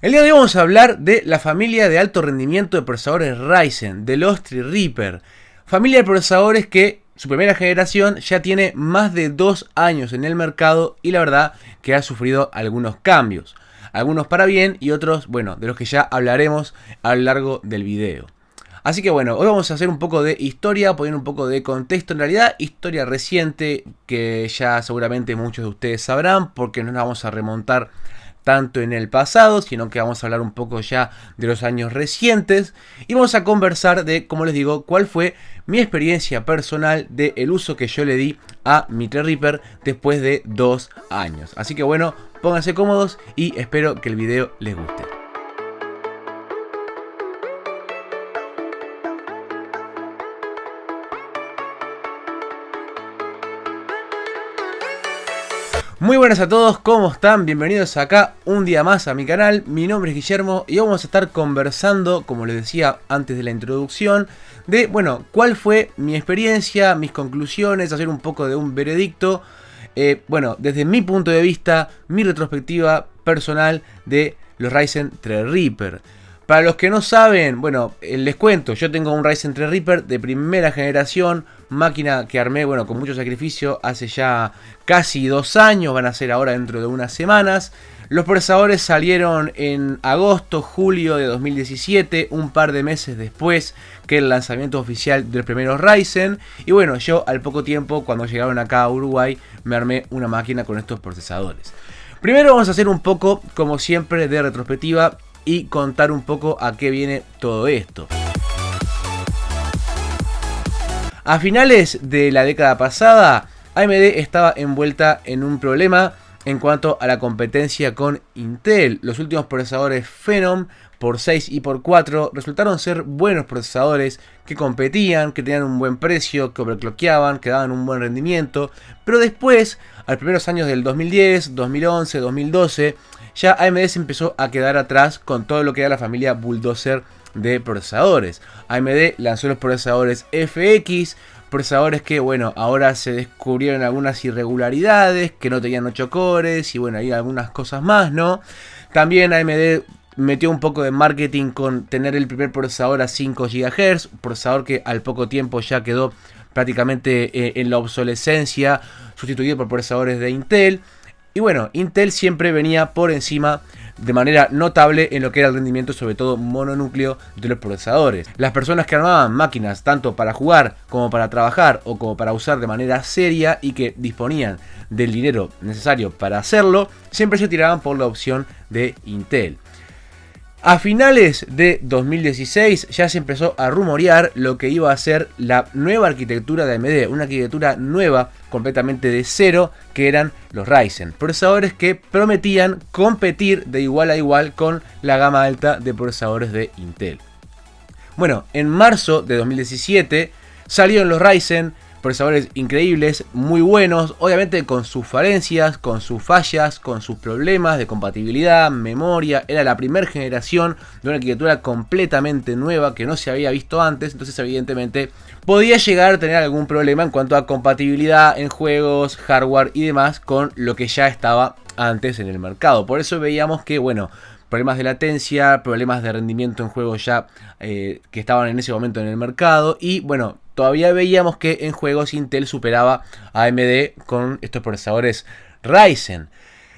El día de hoy vamos a hablar de la familia de alto rendimiento de procesadores Ryzen, de los Threadripper. Familia de procesadores que su primera generación ya tiene más de 2 años en el mercado y la verdad que ha sufrido algunos cambios. Algunos para bien y otros, bueno, de los que ya hablaremos a lo largo del video. Así que bueno, hoy vamos a hacer un poco de historia, poner un poco de contexto, en realidad historia reciente que ya seguramente muchos de ustedes sabrán porque no nos vamos a remontar tanto en el pasado, sino que vamos a hablar un poco ya de los años recientes y vamos a conversar de, como les digo, cuál fue mi experiencia personal del uso que yo le di a mi Threadripper después de 2 años. Así que bueno, pónganse cómodos y espero que el video les guste. Muy buenas a todos, ¿cómo están? Bienvenidos acá un día más a mi canal. Mi nombre es Guillermo y vamos a estar conversando, como les decía antes de la introducción, de, bueno, cuál fue mi experiencia, mis conclusiones, hacer un poco de un veredicto, bueno, desde mi punto de vista, mi retrospectiva personal de los Ryzen Threadripper. Para los que no saben, bueno, les cuento, yo tengo un Ryzen Threadripper de primera generación, máquina que armé, bueno, con mucho sacrificio hace ya casi 2 años, van a ser ahora dentro de unas semanas. Los procesadores salieron en agosto, julio de 2017, un par de meses después que el lanzamiento oficial del primero Ryzen. Y bueno, yo al poco tiempo, cuando llegaron acá a Uruguay, me armé una máquina con estos procesadores. Primero vamos a hacer un poco, como siempre, de retrospectiva y contar un poco a qué viene todo esto. A finales de la década pasada, AMD estaba envuelta en un problema en cuanto a la competencia con Intel. Los últimos procesadores Phenom por 6 y por 4 resultaron ser buenos procesadores que competían, que tenían un buen precio, que overclockeaban, que daban un buen rendimiento. Pero después, a los primeros años del 2010, 2011, 2012, ya AMD se empezó a quedar atrás con todo lo que era la familia Bulldozer de procesadores. AMD lanzó los procesadores FX, procesadores que, bueno, ahora se descubrieron algunas irregularidades, que no tenían 8 cores y bueno, hay algunas cosas más, ¿no? También AMD metió un poco de marketing con tener el primer procesador a 5 GHz, procesador que al poco tiempo ya quedó prácticamente en la obsolescencia, sustituido por procesadores de Intel. Y bueno, Intel siempre venía por encima de manera notable en lo que era el rendimiento, sobre todo mononúcleo, de los procesadores. Las personas que armaban máquinas tanto para jugar como para trabajar o como para usar de manera seria y que disponían del dinero necesario para hacerlo, siempre se tiraban por la opción de Intel. A finales de 2016 ya se empezó a rumorear lo que iba a ser la nueva arquitectura de AMD, una arquitectura nueva completamente de cero, que eran los Ryzen, procesadores que prometían competir de igual a igual con la gama alta de procesadores de Intel. Bueno, en marzo de 2017 salieron los Ryzen, procesadores increíbles, muy buenos, obviamente con sus falencias, con sus fallas, con sus problemas de compatibilidad, memoria. Era la primera generación de una arquitectura completamente nueva que no se había visto antes, entonces evidentemente podía llegar a tener algún problema en cuanto a compatibilidad en juegos, hardware y demás con lo que ya estaba antes en el mercado. Por eso veíamos que, bueno, problemas de latencia, problemas de rendimiento en juegos ya que estaban en ese momento en el mercado. Y bueno, todavía veíamos que en juegos Intel superaba a AMD con estos procesadores Ryzen.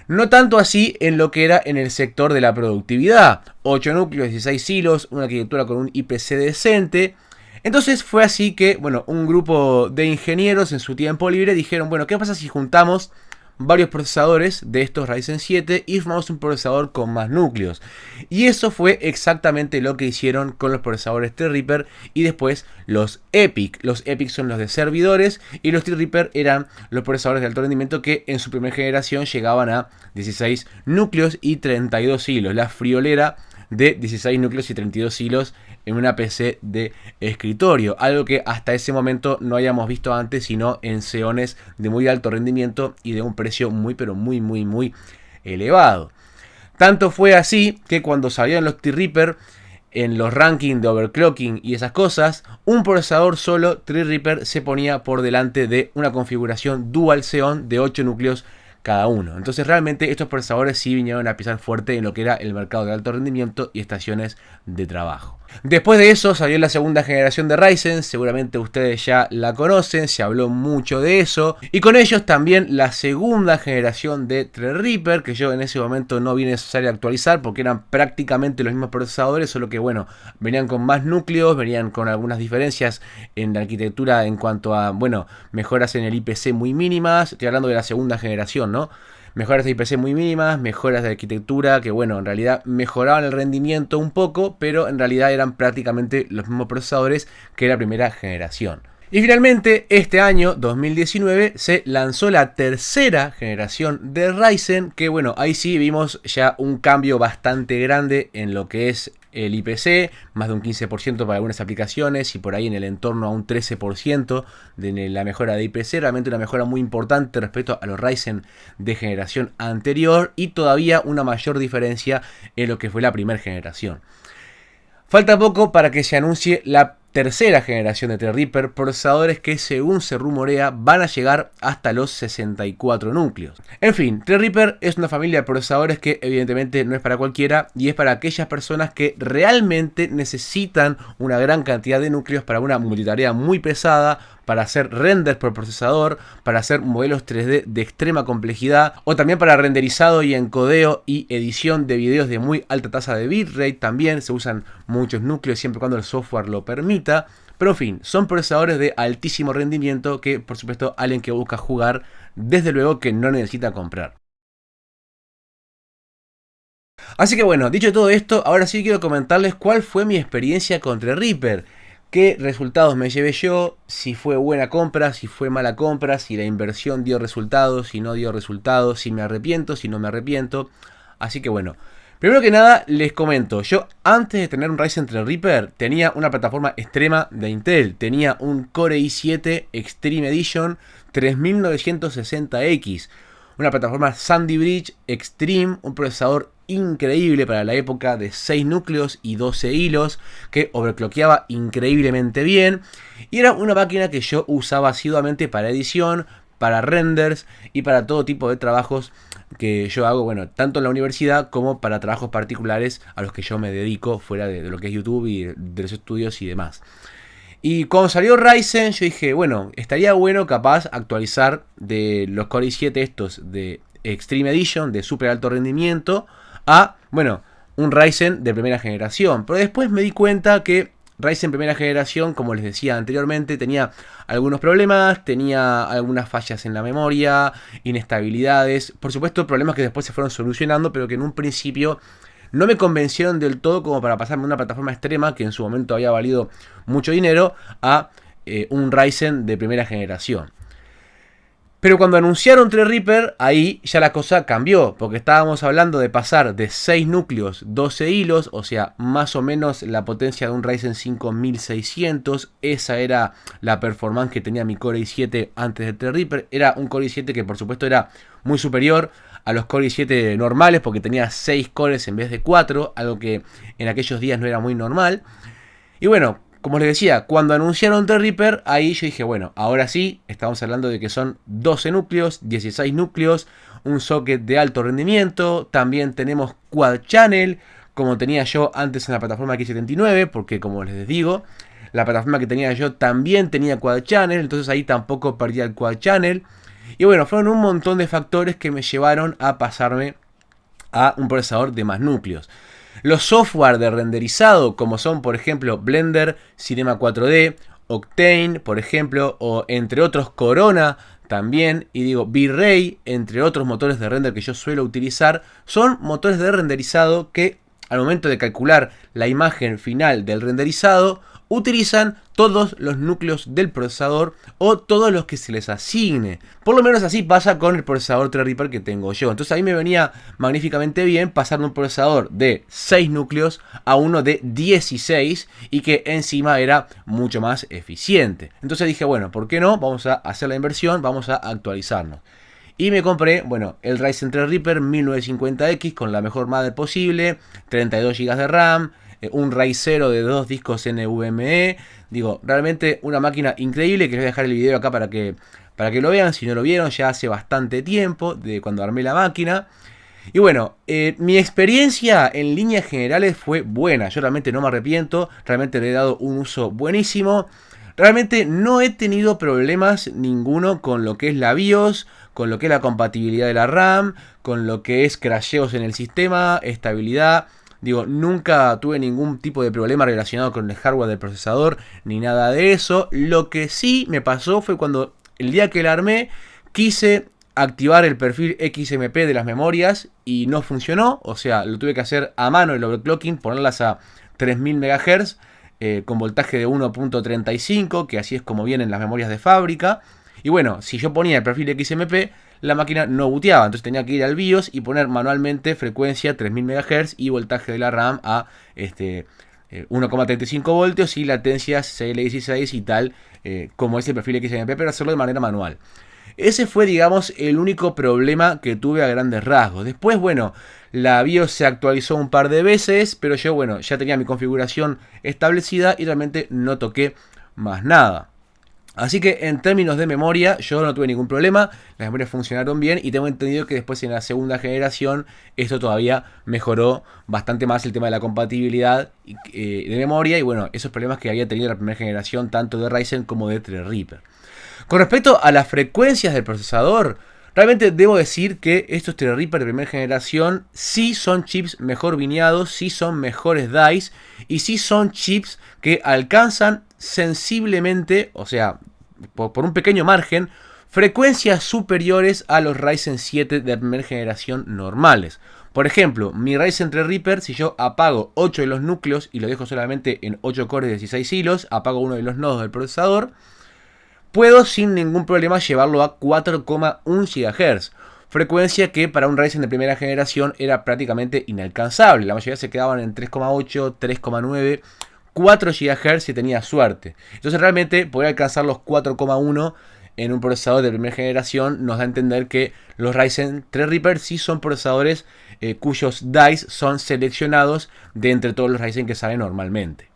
No tanto así en lo que era en el sector de la productividad. 8 núcleos, 16 hilos, una arquitectura con un IPC decente. Entonces fue así que, bueno, un grupo de ingenieros en su tiempo libre dijeron, bueno, ¿qué pasa si juntamos varios procesadores de estos Ryzen 7 y formamos un procesador con más núcleos? Y eso fue exactamente lo que hicieron con los procesadores Threadripper y después los EPYC. Los EPYC son los de servidores y los Threadripper eran los procesadores de alto rendimiento que en su primera generación llegaban a 16 núcleos y 32 hilos. La friolera de 16 núcleos y 32 hilos en una PC de escritorio, algo que hasta ese momento no habíamos visto antes, sino en Xeones de muy alto rendimiento y de un precio muy pero muy elevado. Tanto fue así que cuando salieron los Threadripper en los rankings de overclocking y esas cosas, un procesador solo Threadripper se ponía por delante de una configuración Dual Xeon de 8 núcleos cada uno. Entonces realmente estos procesadores sí vinieron a pisar fuerte en lo que era el mercado de alto rendimiento y estaciones de trabajo. Después de eso salió la segunda generación de Ryzen, seguramente ustedes ya la conocen, se habló mucho de eso. Y con ellos también la segunda generación de Threadripper, que yo en ese momento no vi necesario actualizar porque eran prácticamente los mismos procesadores, solo que bueno, venían con más núcleos, venían con algunas diferencias en la arquitectura en cuanto a, bueno, mejoras en el IPC muy mínimas. Estoy hablando de la segunda generación, ¿no? Mejoras de IPC muy mínimas, mejoras de arquitectura que bueno, en realidad mejoraban el rendimiento un poco, pero en realidad eran prácticamente los mismos procesadores que la primera generación. Y finalmente, este año, 2019, se lanzó la tercera generación de Ryzen, que bueno, ahí sí vimos ya un cambio bastante grande en lo que es el IPC, más de un 15% para algunas aplicaciones y por ahí en el entorno a un 13% de la mejora de IPC, realmente una mejora muy importante respecto a los Ryzen de generación anterior y todavía una mayor diferencia en lo que fue la primera generación. Falta poco para que se anuncie la tercera generación de Threadripper, procesadores que según se rumorea van a llegar hasta los 64 núcleos. En fin, Threadripper es una familia de procesadores que evidentemente no es para cualquiera y es para aquellas personas que realmente necesitan una gran cantidad de núcleos para una multitarea muy pesada, para hacer renders por procesador, para hacer modelos 3D de extrema complejidad o también para renderizado y encodeo y edición de videos de muy alta tasa de bitrate. También se usan muchos núcleos siempre y cuando el software lo permita. Pero en fin, son procesadores de altísimo rendimiento que por supuesto alguien que busca jugar desde luego que no necesita comprar. Así que bueno, dicho todo esto, ahora sí quiero comentarles cuál fue mi experiencia con Threadripper. ¿Qué resultados me llevé yo? Si fue buena compra, si fue mala compra, si la inversión dio resultados, si no dio resultados, si me arrepiento, si no me arrepiento. Así que bueno, primero que nada les comento, yo antes de tener un Ryzen Threadripper tenía una plataforma extrema de Intel. Tenía un Core i7 Extreme Edition 3960X. Una plataforma Sandy Bridge Extreme, un procesador increíble para la época de 6 núcleos y 12 hilos, que overclockeaba increíblemente bien. Y era una máquina que yo usaba asiduamente para edición, para renders y para todo tipo de trabajos que yo hago, bueno, tanto en la universidad como para trabajos particulares a los que yo me dedico fuera de lo que es YouTube y de los estudios y demás. Y cuando salió Ryzen yo dije, bueno, estaría bueno capaz actualizar de los Core i7 estos de Extreme Edition, de súper alto rendimiento, a, bueno, un Ryzen de primera generación. Pero después me di cuenta que Ryzen primera generación, como les decía anteriormente, tenía algunos problemas, tenía algunas fallas en la memoria, inestabilidades, por supuesto problemas que después se fueron solucionando, pero que en un principio no me convencieron del todo como para pasarme de una plataforma extrema que en su momento había valido mucho dinero a un Ryzen de primera generación. Pero cuando anunciaron Threadripper, ahí ya la cosa cambió, porque estábamos hablando de pasar de 6 núcleos, 12 hilos, o sea, más o menos la potencia de un Ryzen 5600. Esa era la performance que tenía mi Core i7 antes de Threadripper. Era un Core i7 que por supuesto era muy superior a los Core i7 normales, porque tenía 6 cores en vez de 4, algo que en aquellos días no era muy normal. Y bueno, como les decía, cuando anunciaron Threadripper, ahí yo dije, bueno, ahora sí, estamos hablando de que son 12 núcleos, 16 núcleos, un socket de alto rendimiento, también tenemos Quad Channel, como tenía yo antes en la plataforma X79, porque como les digo, la plataforma que tenía yo también tenía Quad Channel, entonces ahí tampoco perdía el Quad Channel. Y bueno, fueron un montón de factores que me llevaron a pasarme a un procesador de más núcleos. Los software de renderizado, como son por ejemplo Blender, Cinema 4D, Octane, por ejemplo, o entre otros Corona también, y digo V-Ray, entre otros motores de render que yo suelo utilizar, son motores de renderizado que al momento de calcular la imagen final del renderizado utilizan todos los núcleos del procesador o todos los que se les asigne. Por lo menos así pasa con el procesador Threadripper que tengo yo. Entonces ahí me venía magníficamente bien pasar de un procesador de 6 núcleos a uno de 16 y que encima era mucho más eficiente. Entonces dije, bueno, ¿por qué no? Vamos a hacer la inversión, vamos a actualizarnos. Y me compré, bueno, el Ryzen Threadripper 1950X con la mejor madre posible, 32 GB de RAM, un RAID 0 de 2 discos NVMe. Digo, realmente una máquina increíble, que les voy a dejar el video acá para que lo vean. Si no lo vieron, ya hace bastante tiempo de cuando armé la máquina. Y bueno, mi experiencia en líneas generales fue buena. Yo realmente no me arrepiento. Realmente le he dado un uso buenísimo. Realmente no he tenido problemas ninguno con lo que es la BIOS, con lo que es la compatibilidad de la RAM, con lo que es crasheos en el sistema, estabilidad. Digo, nunca tuve ningún tipo de problema relacionado con el hardware del procesador, ni nada de eso. Lo que sí me pasó fue cuando el día que la armé, quise activar el perfil XMP de las memorias y no funcionó. O sea, lo tuve que hacer a mano el overclocking, ponerlas a 3000 MHz. Con voltaje de 1.35, que así es como vienen las memorias de fábrica. Y bueno, si yo ponía el perfil XMP, la máquina no booteaba. Entonces tenía que ir al BIOS y poner manualmente frecuencia 3000 MHz y voltaje de la RAM a 1.35 voltios y latencias CL16 y tal, como es el perfil XMP, pero hacerlo de manera manual. Ese fue, digamos, el único problema que tuve a grandes rasgos. Después, bueno, la BIOS se actualizó un par de veces, pero yo, bueno, ya tenía mi configuración establecida y realmente no toqué más nada. Así que en términos de memoria yo no tuve ningún problema, las memorias funcionaron bien y tengo entendido que después en la segunda generación esto todavía mejoró bastante más el tema de la compatibilidad de memoria y bueno, esos problemas que había tenido la primera generación tanto de Ryzen como de Threadripper. Con respecto a las frecuencias del procesador, realmente debo decir que estos Threadripper de primera generación sí son chips mejor vineados, sí son mejores dies y sí son chips que alcanzan sensiblemente, o sea, por un pequeño margen, frecuencias superiores a los Ryzen 7 de primera generación normales. Por ejemplo, mi Ryzen Threadripper, si yo apago 8 de los núcleos y lo dejo solamente en 8 cores de 16 hilos, apago uno de los nodos del procesador, puedo sin ningún problema llevarlo a 4,1 GHz. Frecuencia que para un Ryzen de primera generación era prácticamente inalcanzable. La mayoría se quedaban en 3,8, 3,9, 4 GHz si tenía suerte. Entonces realmente poder alcanzar los 4,1 en un procesador de primera generación nos da a entender que los Ryzen Threadripper sí son procesadores cuyos dies son seleccionados de entre todos los Ryzen que salen normalmente.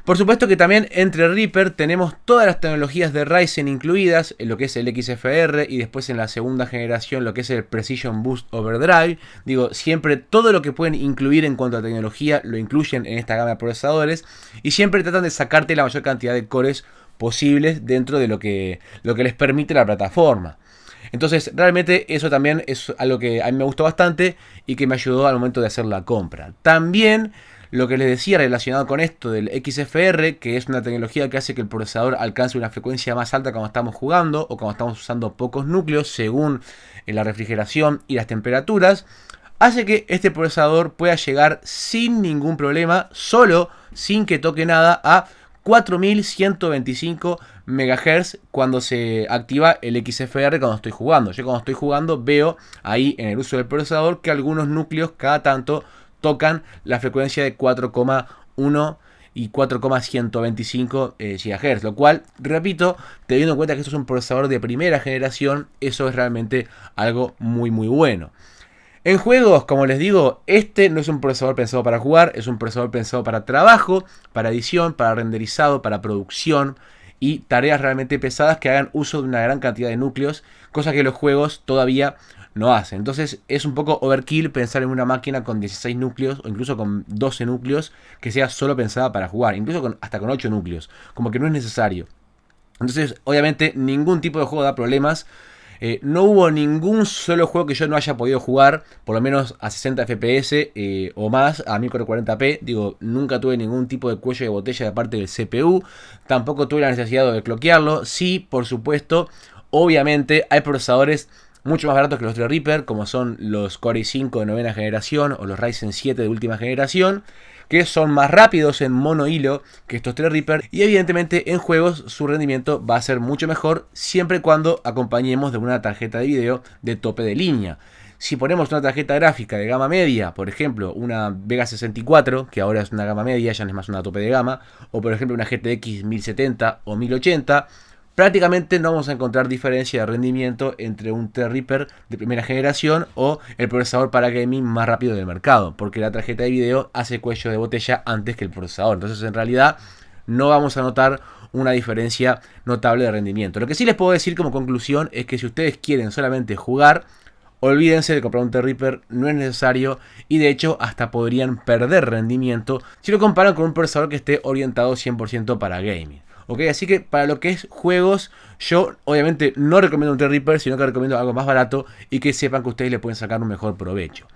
Por supuesto que también entre Reaper tenemos todas las tecnologías de Ryzen incluidas, en lo que es el XFR y después en la segunda generación lo que es el Precision Boost Overdrive. Digo, siempre todo lo que pueden incluir en cuanto a tecnología lo incluyen en esta gama de procesadores y siempre tratan de sacarte la mayor cantidad de cores posibles dentro de lo que les permite la plataforma. Entonces realmente eso también es algo que a mí me gustó bastante y que me ayudó al momento de hacer la compra. También lo que les decía relacionado con esto del XFR, que es una tecnología que hace que el procesador alcance una frecuencia más alta cuando estamos jugando o cuando estamos usando pocos núcleos según la refrigeración y las temperaturas, hace que este procesador pueda llegar sin ningún problema, solo sin que toque nada, a 4125 MHz cuando se activa el XFR cuando estoy jugando. Yo cuando estoy jugando veo ahí en el uso del procesador que algunos núcleos cada tanto tocan la frecuencia de 4,1 y 4,125 GHz, lo cual, repito, teniendo en cuenta que esto es un procesador de primera generación, eso es realmente algo muy muy bueno. En juegos, como les digo, este no es un procesador pensado para jugar, es un procesador pensado para trabajo, para edición, para renderizado, para producción y tareas realmente pesadas que hagan uso de una gran cantidad de núcleos, cosa que los juegos todavía no hacen. Entonces es un poco overkill pensar en una máquina con 16 núcleos o incluso con 12 núcleos que sea solo pensada para jugar, incluso hasta con 8 núcleos, como que no es necesario. Entonces obviamente ningún tipo de juego da problemas. No hubo ningún solo juego que yo no haya podido jugar, por lo menos a 60 FPS o más, a 1440p. Digo, nunca tuve ningún tipo de cuello de botella de parte del CPU. Tampoco tuve la necesidad de cloquearlo. Sí, por supuesto, obviamente hay procesadores mucho más baratos que los Threadripper, como son los Core i5 de novena generación o los Ryzen 7 de última generación, que son más rápidos en mono hilo que estos Threadripper, y evidentemente en juegos su rendimiento va a ser mucho mejor siempre y cuando acompañemos de una tarjeta de video de tope de línea. Si ponemos una tarjeta gráfica de gama media, por ejemplo una Vega 64, que ahora es una gama media, ya no es más una tope de gama, o por ejemplo una GTX 1070 o 1080, prácticamente no vamos a encontrar diferencia de rendimiento entre un Threadripper de primera generación o el procesador para gaming más rápido del mercado, porque la tarjeta de video hace cuello de botella antes que el procesador. Entonces, en realidad, no vamos a notar una diferencia notable de rendimiento. Lo que sí les puedo decir como conclusión es que si ustedes quieren solamente jugar, olvídense de comprar un Threadripper, no es necesario y de hecho hasta podrían perder rendimiento si lo comparan con un procesador que esté orientado 100% para gaming. ¿Ok? Así que para lo que es juegos, yo obviamente no recomiendo un Threadripper, sino que recomiendo algo más barato y que sepan que ustedes le pueden sacar un mejor provecho.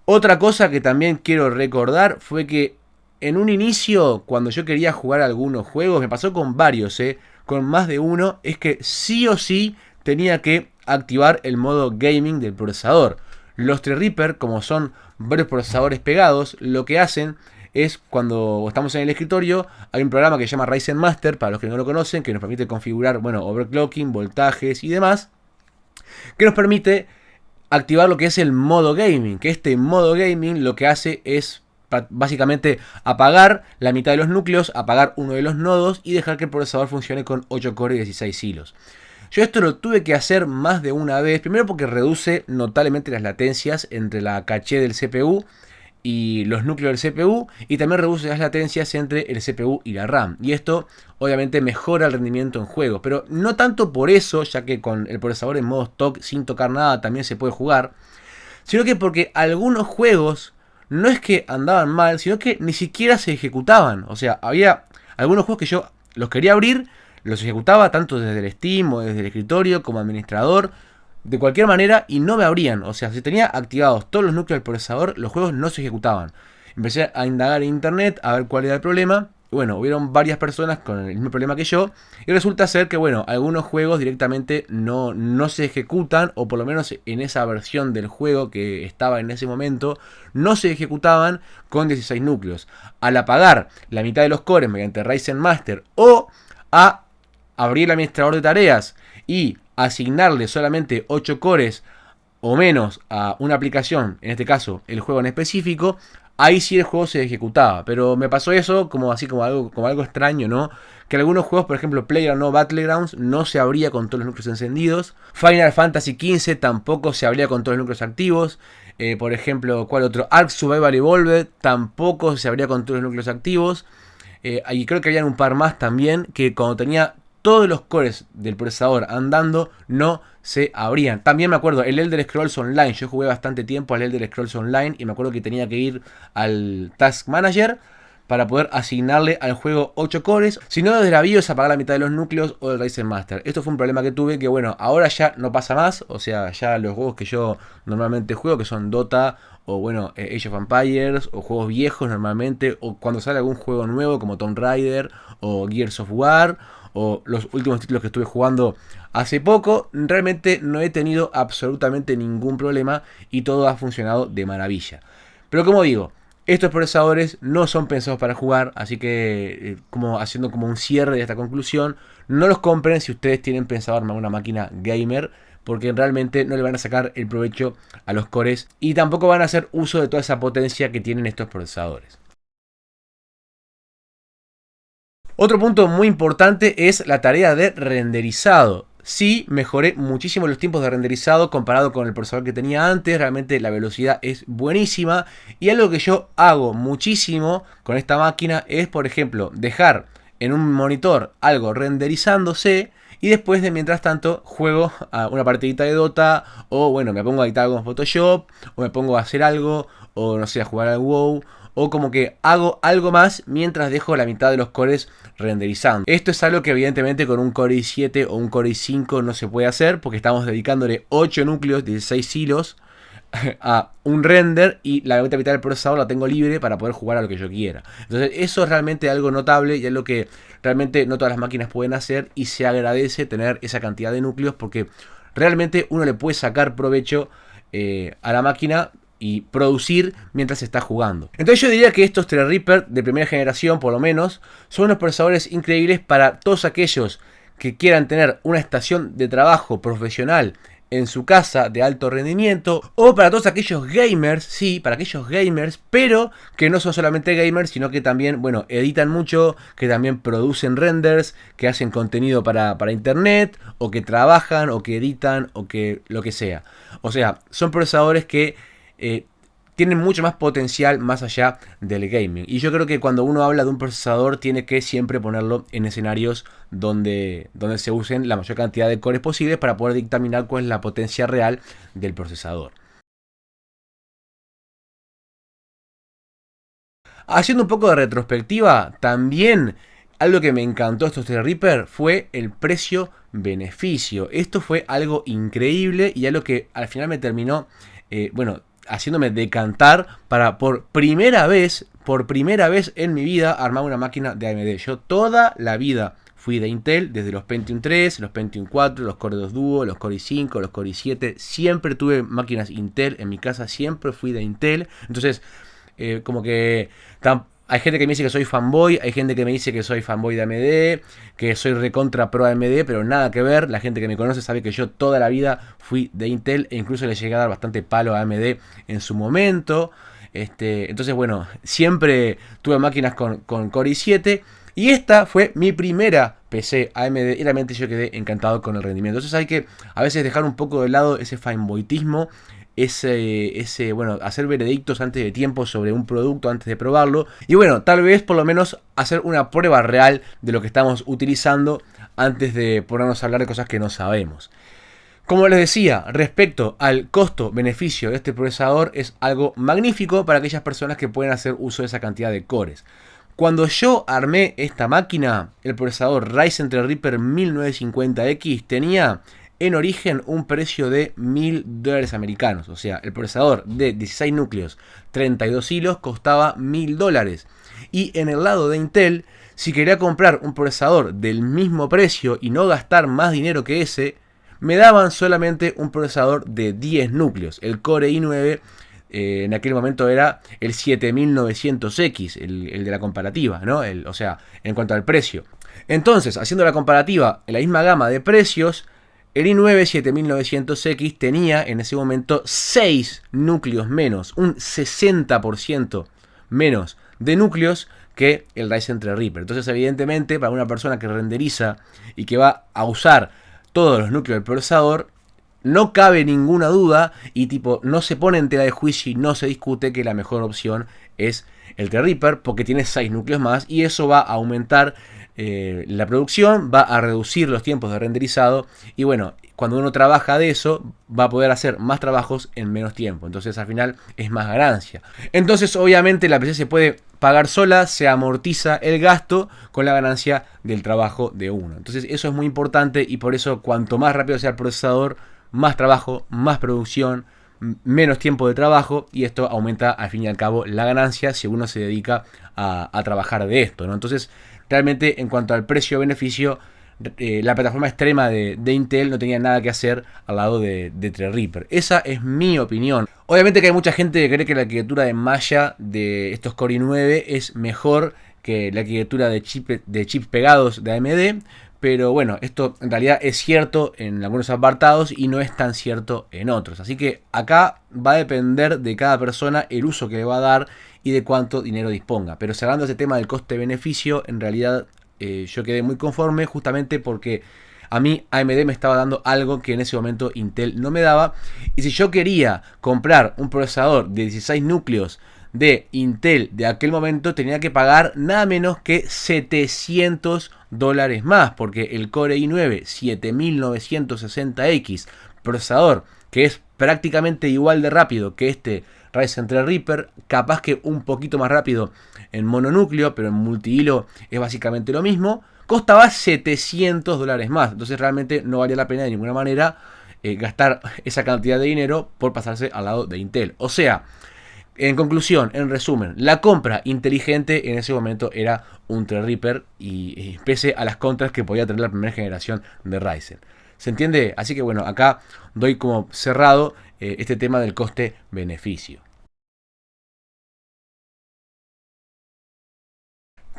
Otra cosa que también quiero recordar fue que en un inicio, cuando yo quería jugar algunos juegos, me pasó con varios, con más de uno, es que sí o sí tenía que activar el modo gaming del procesador. Los Threadripper, como son varios procesadores pegados, lo que hacen es cuando estamos en el escritorio, hay un programa que se llama Ryzen Master, para los que no lo conocen, que nos permite configurar, bueno, overclocking, voltajes y demás, que nos permite activar lo que es el modo gaming, que este modo gaming lo que hace es básicamente apagar la mitad de los núcleos, apagar uno de los nodos y dejar que el procesador funcione con 8 cores y 16 hilos. Yo esto lo tuve que hacer más de una vez, primero porque reduce notablemente las latencias entre la caché del CPU y los núcleos del CPU, y también reduce las latencias entre el CPU y la RAM, y esto obviamente mejora el rendimiento en juegos, pero no tanto por eso, ya que con el procesador en modo stock sin tocar nada también se puede jugar, sino que porque algunos juegos no es que andaban mal, sino que ni siquiera se ejecutaban. O sea, había algunos juegos que yo los quería abrir, los ejecutaba tanto desde el Steam o desde el escritorio como administrador, de cualquier manera, y no me abrían. O sea, si tenía activados todos los núcleos del procesador, los juegos no se ejecutaban. Empecé a indagar en internet a ver cuál era el problema. Y bueno, hubieron varias personas con el mismo problema que yo. Y resulta ser que, bueno, algunos juegos directamente no se ejecutan. O por lo menos en esa versión del juego que estaba en ese momento, no se ejecutaban con 16 núcleos. Al apagar la mitad de los cores mediante Ryzen Master o a abrir el administrador de tareas y asignarle solamente 8 cores o menos a una aplicación, en este caso el juego en específico, ahí sí el juego se ejecutaba. Pero me pasó eso como algo extraño, ¿no? Que algunos juegos, por ejemplo PlayerUnknown's Battlegrounds, no se abría con todos los núcleos encendidos. Final Fantasy XV tampoco se abría con todos los núcleos activos. Por ejemplo, ¿cuál otro? Ark Survival Evolved tampoco se abría con todos los núcleos activos. Y creo que habían un par más también que cuando tenía todos los cores del procesador andando no se abrían. También me acuerdo el Elder Scrolls Online. Yo jugué bastante tiempo al Elder Scrolls Online y me acuerdo que tenía que ir al Task Manager para poder asignarle al juego 8 cores. Si no, desde la BIOS apagar la mitad de los núcleos o del Ryzen Master. Esto fue un problema que tuve que, bueno, ahora ya no pasa más. O sea, ya los juegos que yo normalmente juego, que son Dota o bueno, Age of Empires, o juegos viejos normalmente, o cuando sale algún juego nuevo como Tomb Raider o Gears of War, o los últimos títulos que estuve jugando hace poco, realmente no he tenido absolutamente ningún problema y todo ha funcionado de maravilla. Pero como digo, estos procesadores no son pensados para jugar, así que haciendo como un cierre de esta conclusión, no los compren si ustedes tienen pensado armar una máquina gamer, porque realmente no le van a sacar el provecho a los cores y tampoco van a hacer uso de toda esa potencia que tienen estos procesadores. Otro punto muy importante es la tarea de renderizado. Sí, mejoré muchísimo los tiempos de renderizado comparado con el procesador que tenía antes. Realmente la velocidad es buenísima. Y algo que yo hago muchísimo con esta máquina es, por ejemplo, dejar en un monitor algo renderizándose y después de mientras tanto juego a una partidita de Dota, o bueno, me pongo a editar algo en Photoshop, o me pongo a hacer algo, o no sé, a jugar al WoW, o como que hago algo más mientras dejo la mitad de los cores renderizando. Esto es algo que evidentemente con un Core i7 o un Core i5 no se puede hacer, porque estamos dedicándole 8 núcleos, 16 hilos a un render y la otra mitad del procesador la tengo libre para poder jugar a lo que yo quiera. Entonces eso es realmente algo notable y es lo que realmente no todas las máquinas pueden hacer, y se agradece tener esa cantidad de núcleos porque realmente uno le puede sacar provecho a la máquina y producir mientras está jugando. Entonces yo diría que estos Threadripper de primera generación, por lo menos, son unos procesadores increíbles para todos aquellos que quieran tener una estación de trabajo profesional en su casa de alto rendimiento, o para todos aquellos gamers, sí, para aquellos gamers, pero que no son solamente gamers, sino que también, bueno, editan mucho, que también producen renders, que hacen contenido para internet, o que trabajan, o que editan, o que lo que sea. O sea, son procesadores que tienen mucho más potencial más allá del gaming. Y yo creo que cuando uno habla de un procesador tiene que siempre ponerlo en escenarios donde se usen la mayor cantidad de cores posibles para poder dictaminar cuál es la potencia real del procesador. Haciendo un poco de retrospectiva, también algo que me encantó de estos Threadripper fue el precio-beneficio. Esto fue algo increíble y algo que al final me terminó, bueno, haciéndome decantar para por primera vez en mi vida, armar una máquina de AMD. Yo toda la vida fui de Intel, desde los Pentium 3, los Pentium 4, los Core 2 Duo, los Core i5, los Core i7. Siempre tuve máquinas Intel en mi casa, siempre fui de Intel. Entonces, como que hay gente que me dice que soy fanboy, hay gente que me dice que soy fanboy de AMD, que soy recontra pro AMD, pero nada que ver. La gente que me conoce sabe que yo toda la vida fui de Intel e incluso le llegué a dar bastante palo a AMD en su momento. Entonces, bueno, siempre tuve máquinas con Core i7 y esta fue mi primera PC AMD y realmente yo quedé encantado con el rendimiento. Entonces hay que a veces dejar un poco de lado ese fanboytismo, bueno, hacer veredictos antes de tiempo sobre un producto antes de probarlo. Y bueno, tal vez por lo menos hacer una prueba real de lo que estamos utilizando antes de ponernos a hablar de cosas que no sabemos. Como les decía, respecto al costo-beneficio de este procesador, es algo magnífico para aquellas personas que pueden hacer uso de esa cantidad de cores. Cuando yo armé esta máquina, el procesador Ryzen Threadripper 1950X tenía en origen un precio de $1000 americanos. O sea, el procesador de 16 núcleos, 32 hilos, costaba $1000. Y en el lado de Intel, si quería comprar un procesador del mismo precio y no gastar más dinero que ese, me daban solamente un procesador de 10 núcleos. El Core i9 en aquel momento era el 7900X, el de la comparativa, ¿no? O sea, en cuanto al precio. Entonces, haciendo la comparativa en la misma gama de precios, el i9 7900X tenía en ese momento 6 núcleos menos, un 60% menos de núcleos que el Ryzen Threadripper. Entonces, evidentemente, para una persona que renderiza y que va a usar todos los núcleos del procesador, no cabe ninguna duda y tipo no se pone en tela de juicio y no se discute que la mejor opción es el Threadripper porque tiene 6 núcleos más y eso va a aumentar la producción, va a reducir los tiempos de renderizado y bueno, cuando uno trabaja de eso va a poder hacer más trabajos en menos tiempo, entonces al final es más ganancia. Entonces obviamente la PC se puede pagar sola, se amortiza el gasto con la ganancia del trabajo de uno. Entonces eso es muy importante y por eso cuanto más rápido sea el procesador, más trabajo, más producción, menos tiempo de trabajo y esto aumenta al fin y al cabo la ganancia si uno se dedica a trabajar de esto, ¿no? Entonces realmente en cuanto al precio-beneficio, la plataforma extrema de Intel no tenía nada que hacer al lado de Threadripper. Esa es mi opinión. Obviamente que hay mucha gente que cree que la arquitectura de malla de estos Core i9 es mejor que la arquitectura de chips pegados de AMD. Pero bueno, esto en realidad es cierto en algunos apartados y no es tan cierto en otros. Así que acá va a depender de cada persona el uso que le va a dar y de cuánto dinero disponga. Pero cerrando ese tema del coste-beneficio, en realidad yo quedé muy conforme justamente porque a mí AMD me estaba dando algo que en ese momento Intel no me daba. Y si yo quería comprar un procesador de 16 núcleos de Intel de aquel momento, tenía que pagar nada menos que $700 más, porque el Core i9 7960X, procesador que es prácticamente igual de rápido que este Ryzen Threadripper, capaz que un poquito más rápido en mononúcleo, pero en multihilo es básicamente lo mismo, costaba $700 más. Entonces realmente no valía la pena de ninguna manera gastar esa cantidad de dinero por pasarse al lado de Intel. O sea, en conclusión, en resumen, la compra inteligente en ese momento era un Threadripper y pese a las contras que podía tener la primera generación de Ryzen. ¿Se entiende? Así que bueno, acá doy como cerrado este tema del coste-beneficio.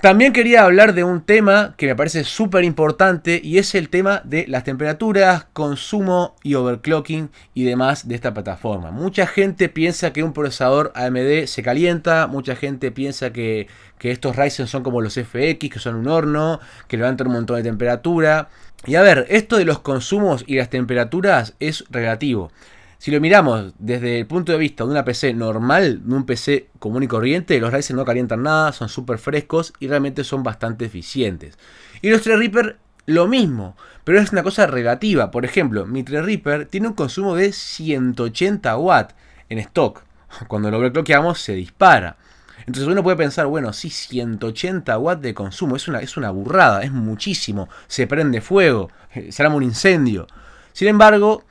También quería hablar de un tema que me parece súper importante y es el tema de las temperaturas, consumo y overclocking y demás de esta plataforma. Mucha gente piensa que un procesador AMD se calienta, mucha gente piensa que estos Ryzen son como los FX, que son un horno, que levantan un montón de temperatura. Y a ver, esto de los consumos y las temperaturas es relativo. Si lo miramos desde el punto de vista de una PC normal, de un PC común y corriente, los Ryzen no calientan nada, son súper frescos y realmente son bastante eficientes. Y los Threadripper lo mismo, pero es una cosa relativa. Por ejemplo, mi Threadripper tiene un consumo de 180 watts en stock. Cuando lo overclockeamos se dispara. Entonces uno puede pensar, bueno, sí, 180 watts de consumo, es una burrada, es muchísimo, se prende fuego, se arma un incendio. Sin embargo,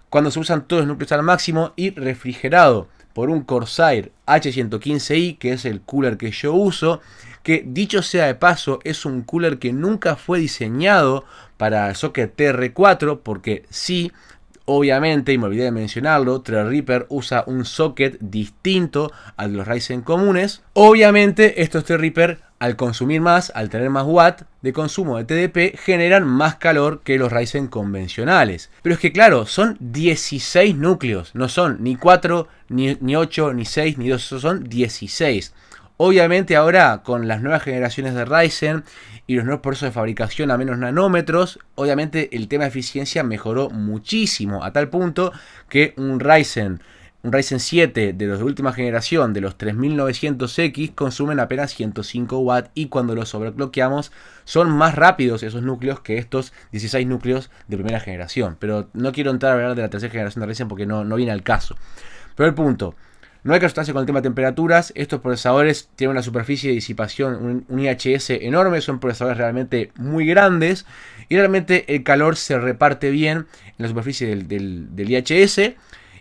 cuando se usan todos los núcleos al máximo y refrigerado por un Corsair H115i, que es el cooler que yo uso, que dicho sea de paso es un cooler que nunca fue diseñado para el socket TR4, porque sí, obviamente, y me olvidé de mencionarlo, Threadripper usa un socket distinto al de los Ryzen comunes. Obviamente estos Threadripper, al consumir más, al tener más watt de consumo de TDP, generan más calor que los Ryzen convencionales. Pero es que claro, son 16 núcleos, no son ni 4, ni 8, ni 6, ni 2, son 16. Obviamente ahora con las nuevas generaciones de Ryzen y los nuevos procesos de fabricación a menos nanómetros, obviamente el tema de eficiencia mejoró muchísimo, a tal punto que un Ryzen 7 de los de última generación, de los 3900X, consumen apenas 105 watts y cuando los overclockeamos son más rápidos esos núcleos que estos 16 núcleos de primera generación. Pero no quiero entrar a hablar de la tercera generación de Ryzen porque no viene al caso. Pero el punto, no hay que asustarse con el tema de temperaturas. Estos procesadores tienen una superficie de disipación, un IHS enorme. Son procesadores realmente muy grandes. Y realmente el calor se reparte bien en la superficie del IHS.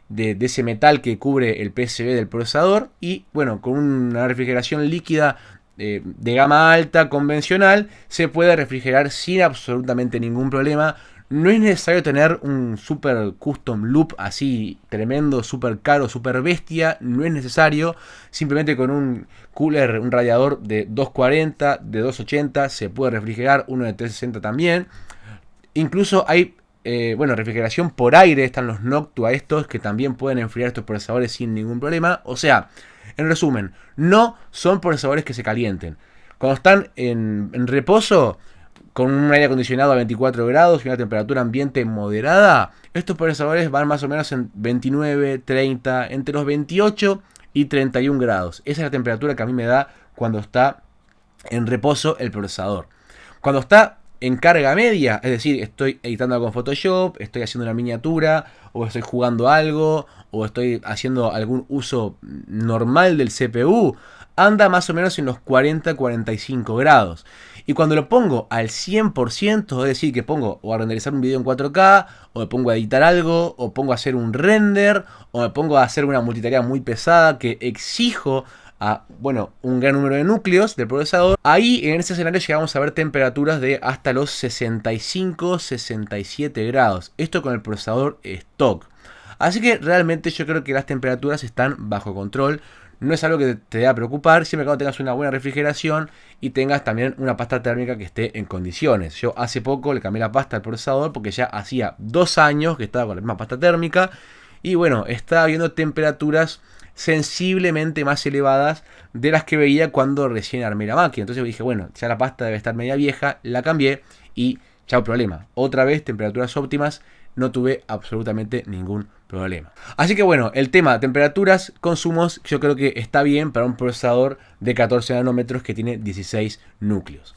De ese metal que cubre el PCB del procesador. Y bueno, con una refrigeración líquida de gama alta convencional se puede refrigerar sin absolutamente ningún problema. No es necesario tener un super custom loop así tremendo, super caro, super bestia. No es necesario. Simplemente con un cooler, un radiador de 240, de 280 se puede refrigerar. Uno de 360 también. Incluso hay refrigeración por aire. Están los Noctua estos que también pueden enfriar estos procesadores sin ningún problema. O sea, en resumen, no son procesadores que se calienten. Cuando están en reposo, con un aire acondicionado a 24 grados y una temperatura ambiente moderada, estos procesadores van más o menos en 29, 30, entre los 28 y 31 grados. Esa es la temperatura que a mí me da cuando está en reposo el procesador. Cuando está en carga media, es decir, estoy editando algo con Photoshop, estoy haciendo una miniatura, o estoy jugando algo, o estoy haciendo algún uso normal del CPU, anda más o menos en los 40-45 grados. Y cuando lo pongo al 100%, es decir, que pongo o a renderizar un video en 4K, o me pongo a editar algo, o pongo a hacer un render, o me pongo a hacer una multitarea muy pesada que exijo un gran número de núcleos del procesador, ahí en ese escenario llegamos a ver temperaturas de hasta los 65-67 grados. Esto con el procesador stock. Así que realmente yo creo que las temperaturas están bajo control. No es algo que te deba preocupar, siempre que tengas una buena refrigeración y tengas también una pasta térmica que esté en condiciones. Yo hace poco le cambié la pasta al procesador porque ya hacía 2 años que estaba con la misma pasta térmica. Y bueno, estaba viendo temperaturas sensiblemente más elevadas de las que veía cuando recién armé la máquina. Entonces dije, bueno, ya la pasta debe estar media vieja, la cambié y chao problema. Otra vez temperaturas óptimas, no tuve absolutamente ningún problema. Así que bueno, el tema temperaturas, consumos, yo creo que está bien para un procesador de 14 nanómetros que tiene 16 núcleos.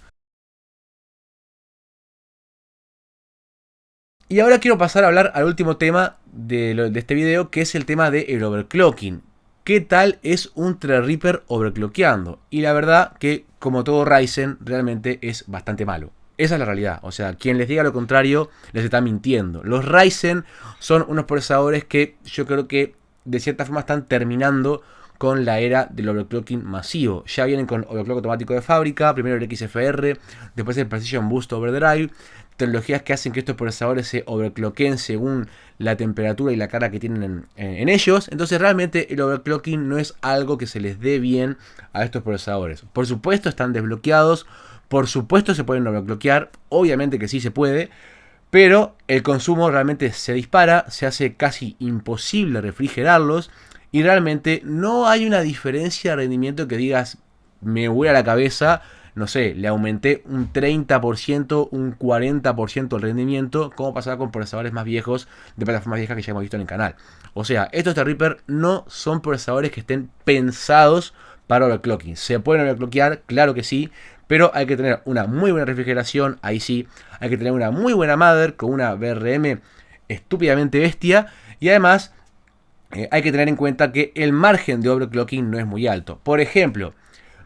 Y ahora quiero pasar a hablar al último tema de este video, que es el tema del overclocking. ¿Qué tal es un Threadripper overclockeando? Y la verdad que, como todo Ryzen, realmente es bastante malo. Esa es la realidad. O sea, quien les diga lo contrario les está mintiendo. Los Ryzen son unos procesadores que yo creo que de cierta forma están terminando con la era del overclocking masivo. Ya vienen con overclock automático de fábrica, primero el XFR, después el Precision Boost Overdrive. tecnologías que hacen que estos procesadores se overclocken según la temperatura y la carga que tienen en ellos. Entonces realmente el overclocking no es algo que se les dé bien a estos procesadores. Por supuesto están desbloqueados, por supuesto se pueden overclockear, obviamente que sí se puede, pero el consumo realmente se dispara, se hace casi imposible refrigerarlos y realmente no hay una diferencia de rendimiento que digas me voy a la cabeza. No sé, le aumenté un 30%, un 40% el rendimiento, como pasaba con procesadores más viejos, de plataformas viejas que ya hemos visto en el canal. O sea, estos Threadripper no son procesadores que estén pensados para overclocking. ¿Se pueden overclockear? Claro que sí, pero hay que tener una muy buena refrigeración, ahí sí. Hay que tener una muy buena mother con una VRM estúpidamente bestia, y además hay que tener en cuenta que el margen de overclocking no es muy alto. Por ejemplo,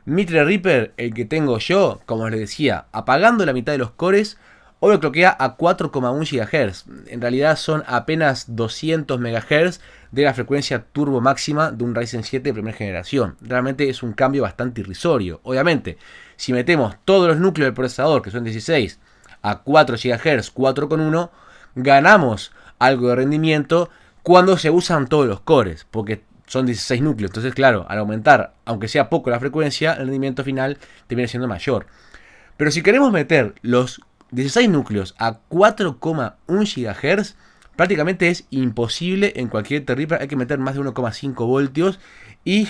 mi Threadripper, el que tengo yo, como les decía, apagando la mitad de los cores, overclockea a 4,1 GHz. En realidad son apenas 200 MHz de la frecuencia turbo máxima de un Ryzen 7 de primera generación. Realmente es un cambio bastante irrisorio. Obviamente, si metemos todos los núcleos del procesador, que son 16, a 4 GHz, 4,1, ganamos algo de rendimiento cuando se usan todos los cores, porque son 16 núcleos. Entonces, claro, al aumentar, aunque sea poco la frecuencia, el rendimiento final termina siendo mayor. Pero si queremos meter los 16 núcleos a 4,1 GHz, prácticamente es imposible en cualquier Threadripper. Hay que meter más de 1,5 voltios. Y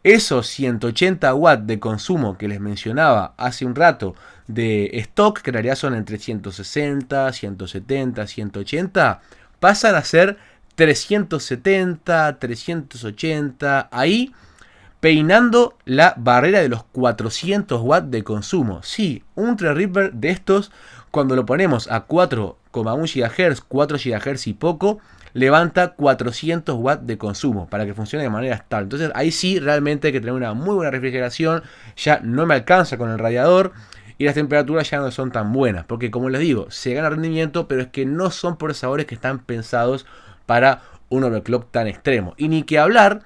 esos 180 watts de consumo que les mencionaba hace un rato de stock, que en realidad son entre 160, 170, 180, pasan a ser 370, 380, ahí peinando la barrera de los 400 watts de consumo. Sí, un Threadripper de estos, cuando lo ponemos a 4,1 GHz, 4 GHz y poco, levanta 400 watts de consumo para que funcione de manera estable. Entonces ahí sí realmente hay que tener una muy buena refrigeración. Ya no me alcanza con el radiador y las temperaturas ya no son tan buenas, porque como les digo, se gana rendimiento, pero es que no son procesadores que están pensados para un overclock tan extremo. Y ni que hablar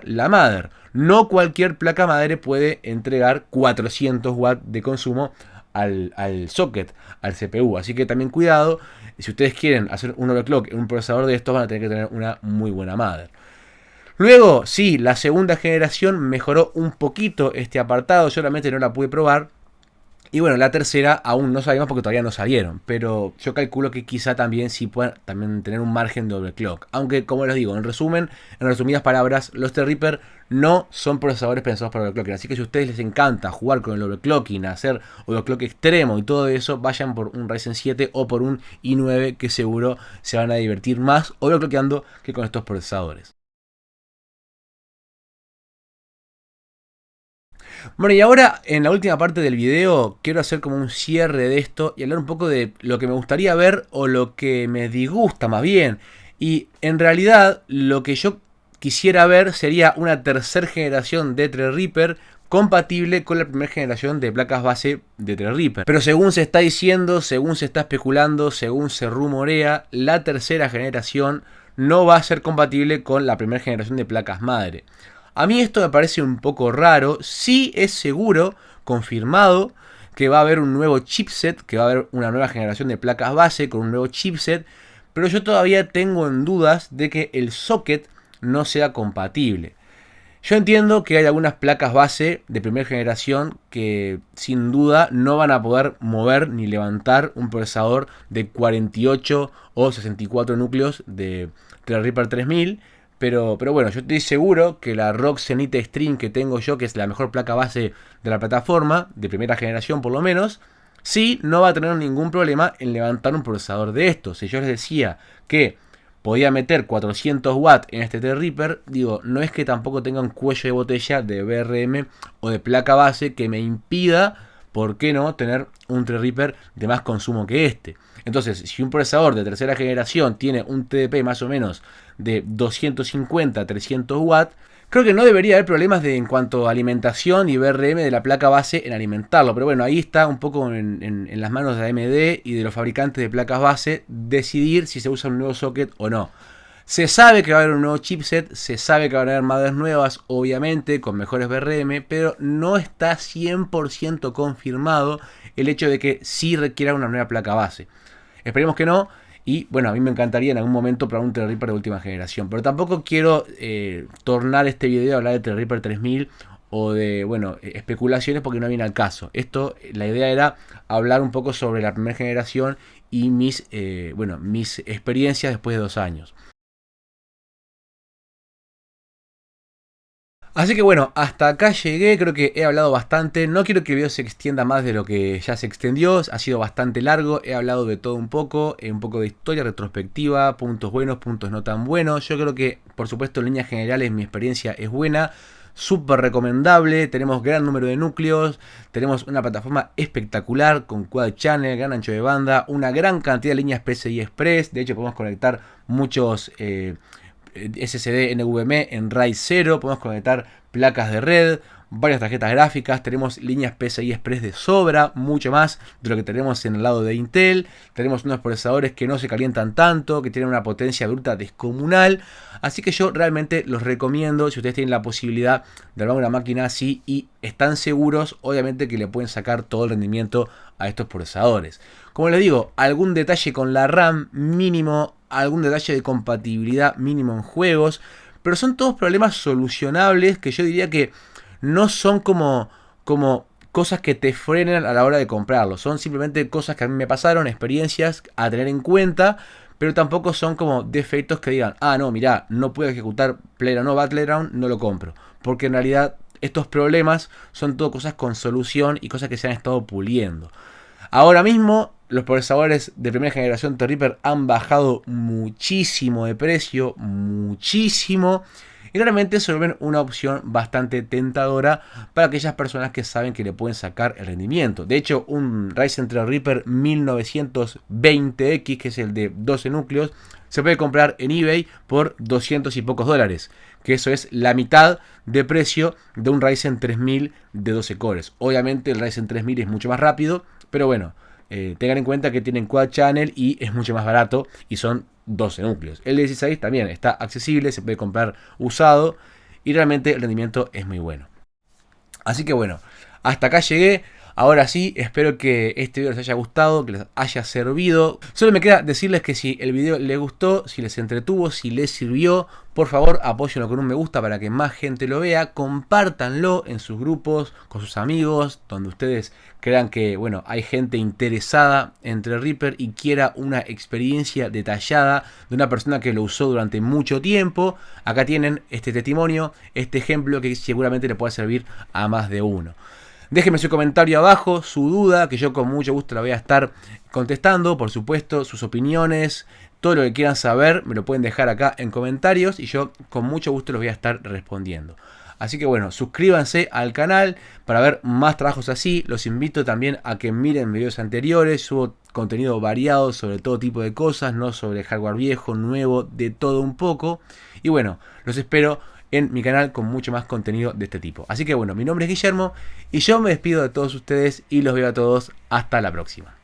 la mother. No cualquier placa madre puede entregar 400 watts de consumo al socket, al CPU. Así que también cuidado, si ustedes quieren hacer un overclock en un procesador de estos, van a tener que tener una muy buena mother. Luego, sí, la segunda generación mejoró un poquito este apartado, yo realmente no la pude probar. Y bueno, la tercera aún no sabemos porque todavía no salieron, pero yo calculo que quizá también sí puedan también tener un margen de overclock. Aunque, como les digo, en resumen, en resumidas palabras, los Threadripper no son procesadores pensados para overclocking. Así que si a ustedes les encanta jugar con el overclocking, hacer overclock extremo y todo eso, vayan por un Ryzen 7 o por un i9 que seguro se van a divertir más overclockeando que con estos procesadores. Bueno, y ahora en la última parte del video quiero hacer como un cierre de esto y hablar un poco de lo que me gustaría ver o lo que me disgusta más bien. Y en realidad lo que yo quisiera ver sería una tercera generación de Threadripper compatible con la primera generación de placas base de Threadripper. Pero según se está diciendo, según se está especulando, según se rumorea, la tercera generación no va a ser compatible con la primera generación de placas madre. A mí esto me parece un poco raro. Sí es seguro, confirmado, que va a haber un nuevo chipset, que va a haber una nueva generación de placas base con un nuevo chipset, pero yo todavía tengo en dudas de que el socket no sea compatible. Yo entiendo que hay algunas placas base de primera generación que sin duda no van a poder mover ni levantar un procesador de 48 o 64 núcleos de Threadripper 3000. Pero bueno, yo estoy seguro que la ROG Zenith Extreme que tengo yo, que es la mejor placa base de la plataforma, de primera generación por lo menos, sí no va a tener ningún problema en levantar un procesador de estos. Si yo les decía que podía meter 400 watts en este Threadripper, digo, no es que tampoco tenga un cuello de botella de VRM o de placa base que me impida, ¿por qué no?, tener un Threadripper de más consumo que este. Entonces, si un procesador de tercera generación tiene un TDP más o menos de 250 a 300 watts, creo que no debería haber problemas en cuanto a alimentación y VRM de la placa base en alimentarlo. Pero bueno, ahí está un poco en las manos de AMD y de los fabricantes de placas base decidir si se usa un nuevo socket o no. Se sabe que va a haber un nuevo chipset, se sabe que van a haber mothers nuevas, obviamente, con mejores VRM, pero no está 100% confirmado el hecho de que sí requiera una nueva placa base. Esperemos que no. Y bueno, a mí me encantaría en algún momento probar un Threadripper de última generación. Pero tampoco quiero tornar este video a hablar de Threadripper 3000 o de, bueno, especulaciones, porque no viene al caso. Esto, la idea era hablar un poco sobre la primera generación y mis experiencias después de 2 años. Así que bueno, hasta acá llegué, creo que he hablado bastante, no quiero que el video se extienda más de lo que ya se extendió, ha sido bastante largo, he hablado de todo un poco de historia, retrospectiva, puntos buenos, puntos no tan buenos. Yo creo que, por supuesto, en líneas generales mi experiencia es buena, súper recomendable, tenemos gran número de núcleos, tenemos una plataforma espectacular con quad channel, gran ancho de banda, una gran cantidad de líneas PCI Express, de hecho podemos conectar muchos SSD NVMe en RAID 0, podemos conectar placas de red, varias tarjetas gráficas, tenemos líneas PCI Express de sobra, mucho más de lo que tenemos en el lado de Intel, tenemos unos procesadores que no se calientan tanto, que tienen una potencia bruta descomunal, así que yo realmente los recomiendo si ustedes tienen la posibilidad de armar una máquina así y están seguros, obviamente, que le pueden sacar todo el rendimiento a estos procesadores. Como les digo, algún detalle con la RAM mínimo, algún detalle de compatibilidad mínimo en juegos, pero son todos problemas solucionables que yo diría que no son como cosas que te frenen a la hora de comprarlo. Son simplemente cosas que a mí me pasaron, experiencias a tener en cuenta, pero tampoco son como defectos que digan, ah, no, mirá, no puedo ejecutar PlayerUnknown's Battleground, no lo compro. Porque en realidad estos problemas son todo cosas con solución y cosas que se han estado puliendo. Ahora mismo los procesadores de primera generación Threadripper han bajado muchísimo de precio, muchísimo. Y realmente se vuelven una opción bastante tentadora para aquellas personas que saben que le pueden sacar el rendimiento. De hecho, un Ryzen Threadripper 1920X, que es el de 12 núcleos, se puede comprar en eBay por 200 y pocos dólares. Que eso es la mitad de precio de un Ryzen 3000 de 12 cores. Obviamente el Ryzen 3000 es mucho más rápido, pero bueno, tengan en cuenta que tienen quad channel y es mucho más barato y son 12 núcleos. El 16 también está accesible, se puede comprar usado y realmente el rendimiento es muy bueno. Así que bueno, hasta acá llegué. Ahora sí, espero que este video les haya gustado, que les haya servido. Solo me queda decirles que si el video les gustó, si les entretuvo, si les sirvió, por favor apóyenlo con un me gusta para que más gente lo vea. Compártanlo en sus grupos, con sus amigos, donde ustedes crean que, bueno, hay gente interesada en Threadripper y quiera una experiencia detallada de una persona que lo usó durante mucho tiempo. Acá tienen este testimonio, este ejemplo que seguramente le pueda servir a más de uno. Déjenme su comentario abajo, su duda, que yo con mucho gusto la voy a estar contestando, por supuesto, sus opiniones, todo lo que quieran saber, me lo pueden dejar acá en comentarios y yo con mucho gusto los voy a estar respondiendo. Así que bueno, suscríbanse al canal para ver más trabajos así. Los invito también a que miren videos anteriores, subo contenido variado sobre todo tipo de cosas, no sobre hardware viejo, nuevo, de todo un poco. Y bueno, los espero en mi canal con mucho más contenido de este tipo. Así que bueno, mi nombre es Guillermo y yo me despido de todos ustedes y los veo a todos hasta la próxima.